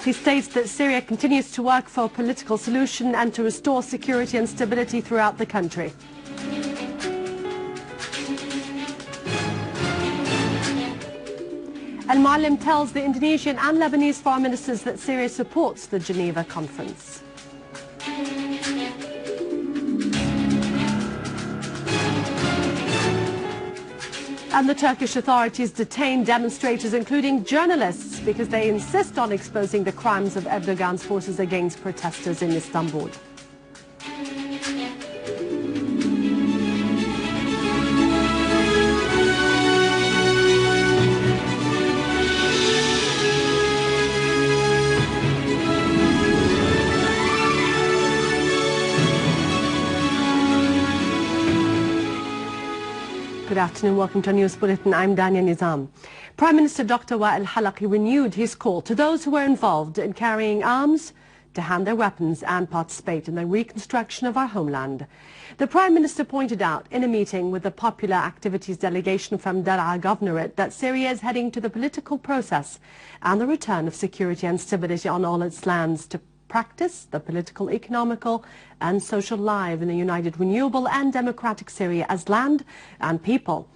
al-Halaqi states that Syria continues to work for a political solution and to restore security and stability throughout the country. Al-Muallim tells the Indonesian and Lebanese foreign ministers that Syria supports the Geneva conference. And the Turkish authorities detain demonstrators, including journalists, because they insist on exposing the crimes of Erdogan's forces against protesters in Istanbul. Good afternoon, welcome to our news bulletin. I'm Dania Nizam. Prime Minister Dr. al-Halaqi renewed his call to those who were involved in carrying arms to hand their weapons and participate in the reconstruction of our homeland. The Prime Minister pointed out in a meeting with the Popular Activities delegation from Dar'a Governorate that Syria is heading to the political process and the return of security and stability on all its lands to practice the political, economical and social life in a united, renewable and democratic Syria as land and people.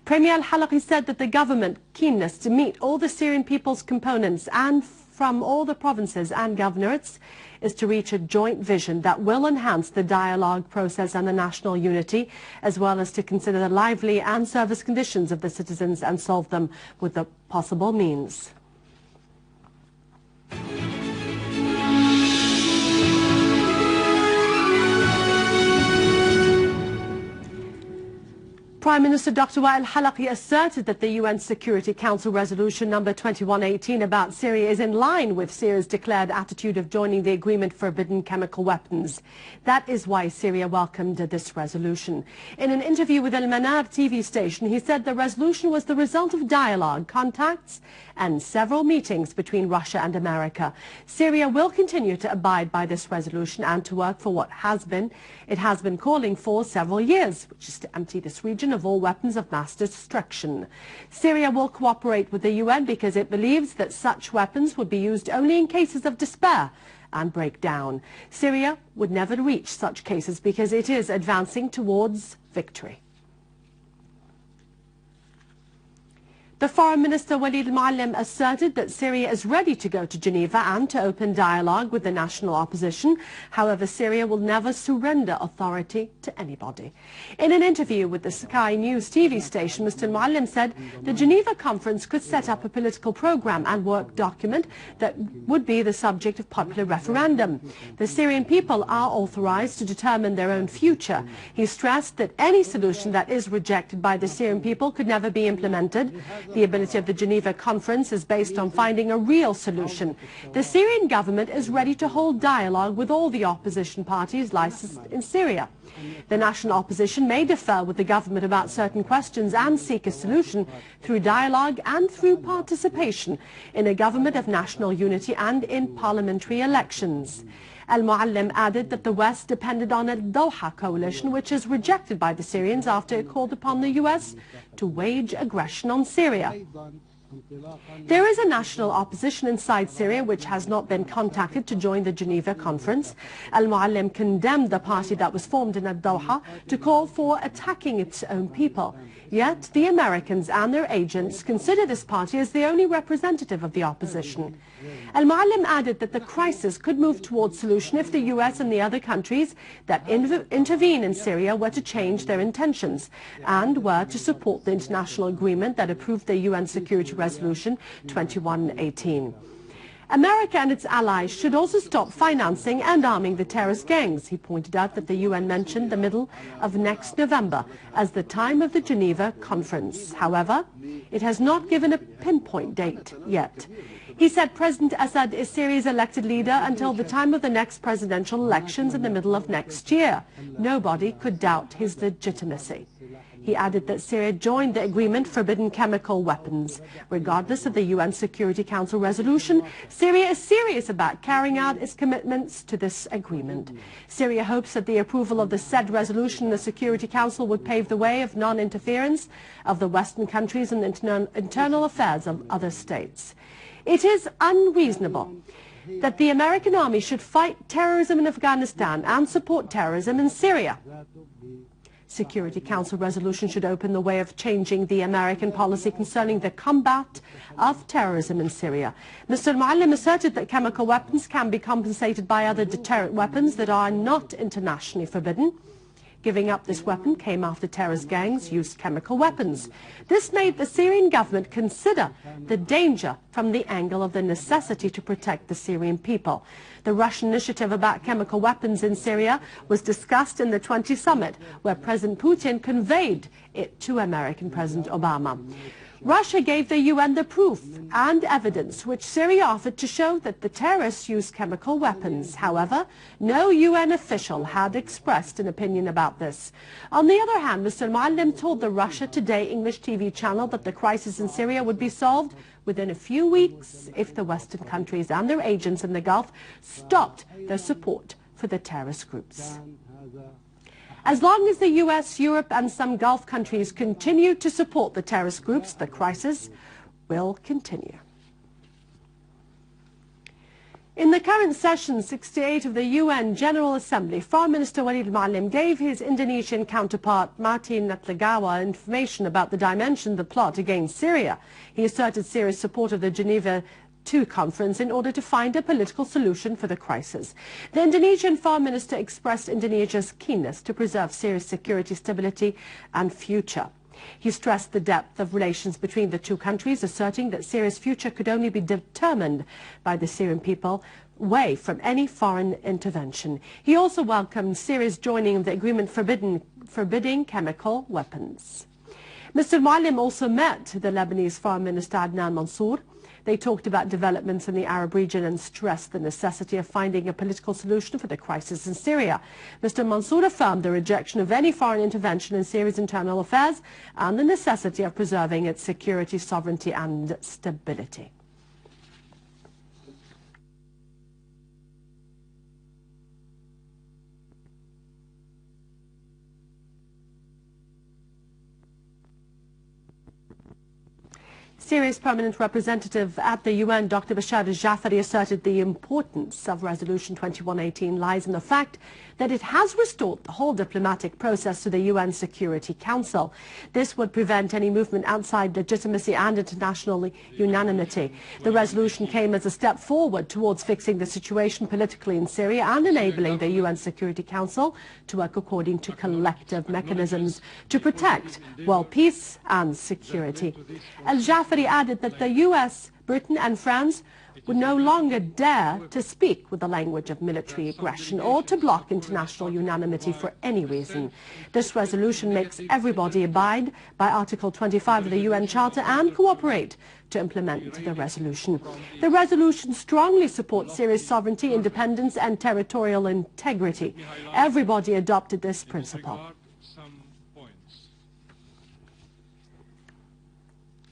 Premier al-Halaqi said that the government keenness to meet all the Syrian people's components and from all the provinces and governorates is to reach a joint vision that will enhance the dialogue process and the national unity, as well as to consider the lively and service conditions of the citizens and solve them with the possible means. Prime Minister Dr. al-Halaqi asserted that the UN Security Council Resolution number 2118 about Syria is in line with Syria's declared attitude of joining the agreement forbidding chemical weapons. That is why Syria welcomed this resolution. In an interview with Al-Manar TV station, he said the resolution was the result of dialogue, contacts and several meetings between Russia and America. Syria will continue to abide by this resolution and to work for what it has been calling for several years, which is to empty this region of all weapons of mass destruction. Syria will cooperate with the UN because it believes that such weapons would be used only in cases of despair and breakdown. Syria would never reach such cases because it is advancing towards victory. The Foreign Minister Walid al-Muallim asserted that Syria is ready to go to Geneva and to open dialogue with the national opposition. However, Syria will never surrender authority to anybody. In an interview with the Sky News TV station, Mr. al-Muallim said the Geneva conference could set up a political program and work document that would be the subject of popular referendum. The Syrian people are authorized to determine their own future. He stressed that any solution that is rejected by the Syrian people could never be implemented. The ability of the Geneva conference is based on finding a real solution. The Syrian government is ready to hold dialogue with all the opposition parties licensed in Syria. The national opposition may differ with the government about certain questions and seek a solution through dialogue and through participation in a government of national unity and in parliamentary elections. Al-Muallim added that the West depended on a Doha coalition, which is rejected by the Syrians after it called upon the US to wage aggression on Syria. There is a national opposition inside Syria which has not been contacted to join the Geneva conference. Al-Muallim condemned the party that was formed in Doha to call for attacking its own people. Yet the Americans and their agents consider this party as the only representative of the opposition. Al-Muallim added that the crisis could move towards solution if the US and the other countries that intervene in Syria were to change their intentions and were to support the international agreement that approved the UN Security Resolution 2118. America and its allies should also stop financing and arming the terrorist gangs. He pointed out that the UN mentioned the middle of next November as the time of the Geneva conference. However, it has not given a pinpoint date yet. He said President Assad is Syria's elected leader until the time of the next presidential elections in the middle of next year. Nobody could doubt his legitimacy. He added that Syria joined the agreement forbidding chemical weapons. Regardless of the UN Security Council resolution, Syria is serious about carrying out its commitments to this agreement. Syria hopes that the approval of the said resolution in the Security Council would pave the way of non-interference of the Western countries in the internal affairs of other states. It is unreasonable that the American army should fight terrorism in Afghanistan and support terrorism in Syria. Security Council resolution should open the way of changing the American policy concerning the combat of terrorism in Syria. Mr. Muallim asserted that chemical weapons can be compensated by other deterrent weapons that are not internationally forbidden. Giving up this weapon came after terrorist gangs used chemical weapons. This made the Syrian government consider the danger from the angle of the necessity to protect the Syrian people. The Russian initiative about chemical weapons in Syria was discussed in the 20 summit, where President Putin conveyed it to American President Obama. Russia gave the UN the proof and evidence which Syria offered to show that the terrorists used chemical weapons. However, no UN official had expressed an opinion about this. On the other hand, Mr. Muallim told the Russia Today English TV channel that the crisis in Syria would be solved within a few weeks if the Western countries and their agents in the Gulf stopped their support for the terrorist groups. As long as the US, Europe and some Gulf countries continue to support the terrorist groups, the crisis will continue. In the current session 68 of the UN General Assembly, Foreign Minister Walid al-Muallim gave his Indonesian counterpart Martin Natlegawa information about the dimension of the plot against Syria. He asserted Syria's support of the Geneva II conference in order to find a political solution for the crisis. The Indonesian Foreign Minister expressed Indonesia's keenness to preserve Syria's security, stability and future. He stressed the depth of relations between the two countries, asserting that Syria's future could only be determined by the Syrian people away from any foreign intervention. He also welcomed Syria's joining the agreement forbidding chemical weapons. Mr. Muallim also met the Lebanese Foreign Minister Adnan Mansour. They talked about developments in the Arab region and stressed the necessity of finding a political solution for the crisis in Syria. Mr. Mansour affirmed the rejection of any foreign intervention in Syria's internal affairs and the necessity of preserving its security, sovereignty and stability. Syria's permanent representative at the UN, Dr. Bashar al-Jafari, asserted the importance of Resolution 2118 lies in the fact that it has restored the whole diplomatic process to the UN Security Council. This would prevent any movement outside legitimacy and international unanimity. The resolution came as a step forward towards fixing the situation politically in Syria and enabling the UN Security Council to work according to collective mechanisms to protect world peace and security. Al-Jafari added that the US, Britain and France would no longer dare to speak with the language of military aggression or to block international unanimity for any reason. This resolution makes everybody abide by Article 25 of the UN Charter and cooperate to implement the resolution. The resolution strongly supports Syria's sovereignty, independence and territorial integrity. Everybody adopted this principle.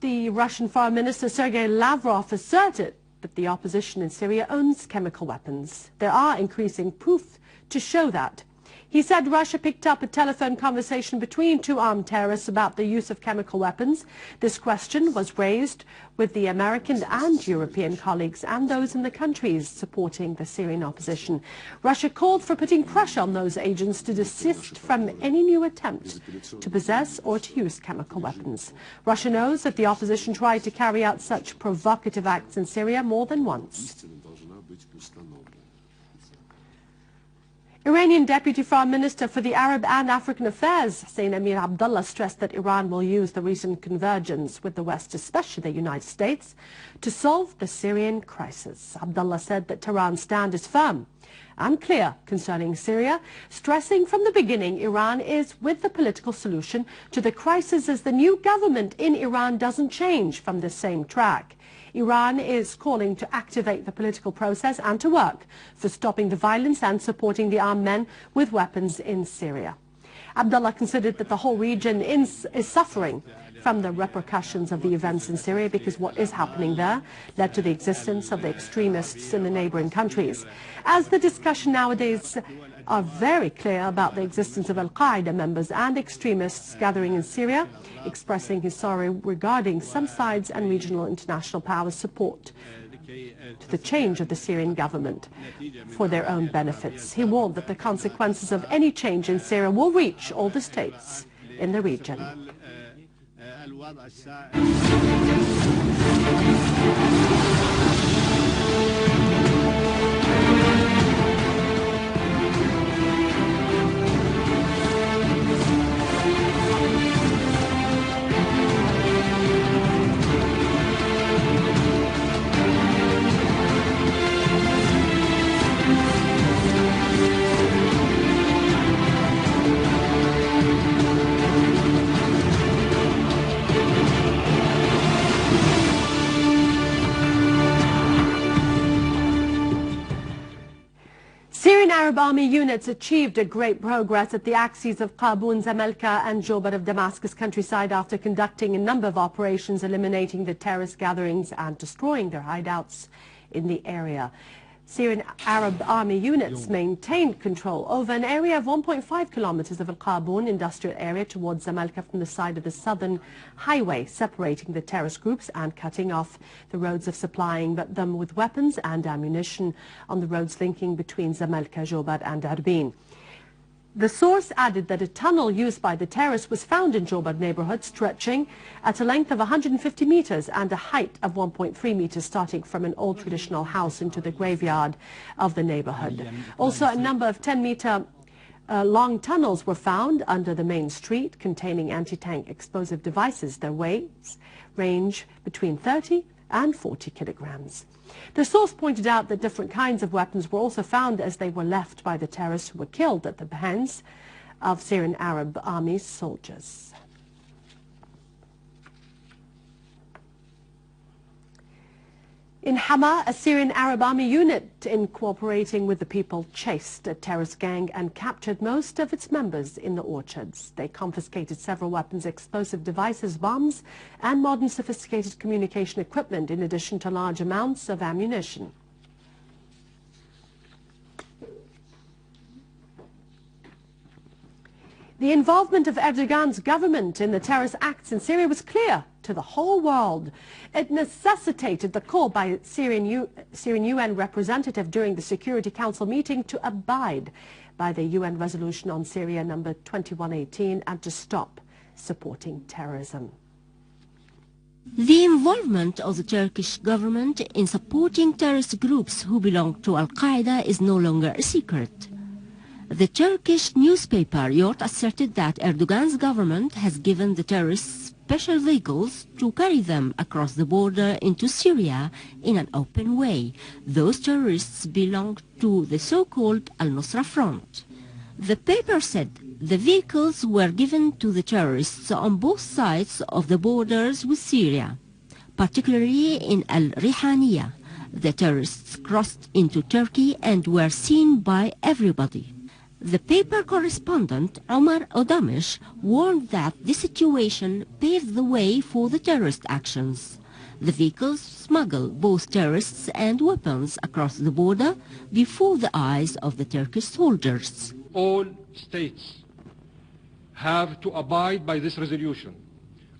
The Russian Foreign Minister Sergei Lavrov asserted that the opposition in Syria owns chemical weapons. There are increasing proof to show that. He said Russia picked up a telephone conversation between two armed terrorists about the use of chemical weapons. This question was raised with the American and European colleagues and those in the countries supporting the Syrian opposition. Russia called for putting pressure on those agents to desist from any new attempt to possess or to use chemical weapons. Russia knows that the opposition tried to carry out such provocative acts in Syria more than once. Iranian Deputy Foreign Minister for the Arab and African Affairs, Hussein Amir Abdullah, stressed that Iran will use the recent convergence with the West, especially the United States, to solve the Syrian crisis. Abdullah said that Tehran's stand is firm and clear concerning Syria, stressing from the beginning Iran is with the political solution to the crisis as the new government in Iran doesn't change from the same track. Iran is calling to activate the political process and to work for stopping the violence and supporting the armed men with weapons in Syria. Abdullah considered that the whole region is suffering from the repercussions of the events in Syria because what is happening there led to the existence of the extremists in the neighboring countries. As the discussion nowadays are very clear about the existence of al-Qaeda members and extremists gathering in Syria, expressing his sorrow regarding some sides and regional international powers' support to the change of the Syrian government for their own benefits. He warned that the consequences of any change in Syria will reach all the states in the region. Syrian Arab Army units achieved a great progress at the axes of Qabun, Zamalka and Jobar of Damascus countryside after conducting a number of operations eliminating the terrorist gatherings and destroying their hideouts in the area. Syrian Arab Army units maintained control over an area of 1.5 kilometers of Al-Qabun industrial area towards Zamalka from the side of the southern highway, separating the terrorist groups and cutting off the roads of supplying them with weapons and ammunition on the roads linking between Zamalka, Jobar and Arbin. The source added that a tunnel used by the terrorists was found in Jobar neighborhood, stretching at a length of 150 meters and a height of 1.3 meters, starting from an old traditional house into the graveyard of the neighborhood. Also, a number of 10-meter long tunnels were found under the main street containing anti-tank explosive devices. Their weights range between 30 and 40 kilograms. The source pointed out that different kinds of weapons were also found as they were left by the terrorists who were killed at the hands of Syrian Arab Army soldiers. In Hama, a Syrian Arab Army unit, in cooperating with the people, chased a terrorist gang and captured most of its members in the orchards. They confiscated several weapons, explosive devices, bombs, and modern sophisticated communication equipment, in addition to large amounts of ammunition. The involvement of Erdogan's government in the terrorist acts in Syria was clear to the whole world. It necessitated the call by a Syrian UN representative during the Security Council meeting to abide by the UN resolution on Syria number 2118 and to stop supporting terrorism. The involvement of the Turkish government in supporting terrorist groups who belong to Al-Qaeda is no longer a secret. The Turkish newspaper Yort asserted that Erdogan's government has given the terrorists special vehicles to carry them across the border into Syria in an open way. Those terrorists belong to the so-called Al-Nusra Front. The paper said the vehicles were given to the terrorists on both sides of the borders with Syria, particularly in Al-Rihaniya. The terrorists crossed into Turkey and were seen by everybody. The paper correspondent Omar Odamish warned that this situation paved the way for the terrorist actions. The vehicles smuggle both terrorists and weapons across the border before the eyes of the Turkish soldiers. All states have to abide by this resolution.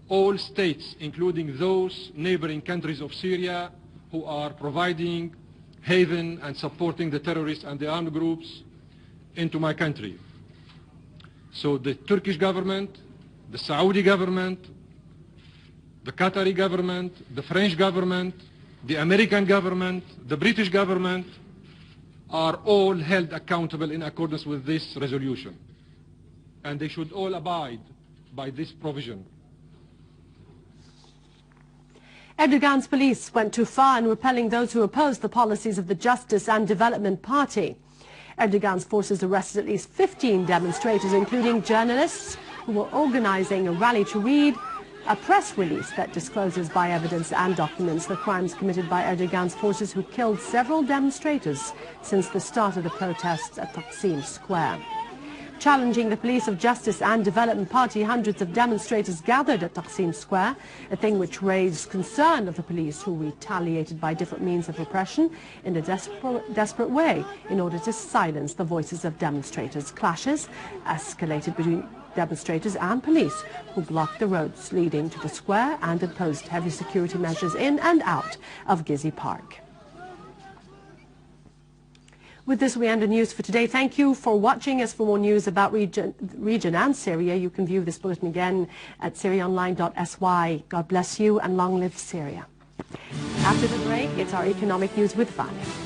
All states, including those neighboring countries of Syria who are providing haven and supporting the terrorists and the armed groups into my country. So the Turkish government, the Saudi government, the Qatari government, the French government, the American government, the British government are all held accountable in accordance with this resolution. And they should all abide by this provision. Erdogan's police went too far in repelling those who opposed the policies of the Justice and Development Party. Erdogan's forces arrested at least 15 demonstrators, including journalists who were organizing a rally to read a press release that discloses by evidence and documents the crimes committed by Erdogan's forces, who killed several demonstrators since the start of the protests at Taksim Square. Challenging the police of Justice and Development Party, hundreds of demonstrators gathered at Taksim Square, a thing which raised concern of the police, who retaliated by different means of repression in a desperate way in order to silence the voices of demonstrators. Clashes escalated between demonstrators and police, who blocked the roads leading to the square and imposed heavy security measures in and out of Gezi Park. With this, we end the news for today. Thank you for watching us. For more news about region and Syria, you can view this bulletin again at syriaonline.sy. God bless you and long live Syria. After the break, it's our economic news with Vanya.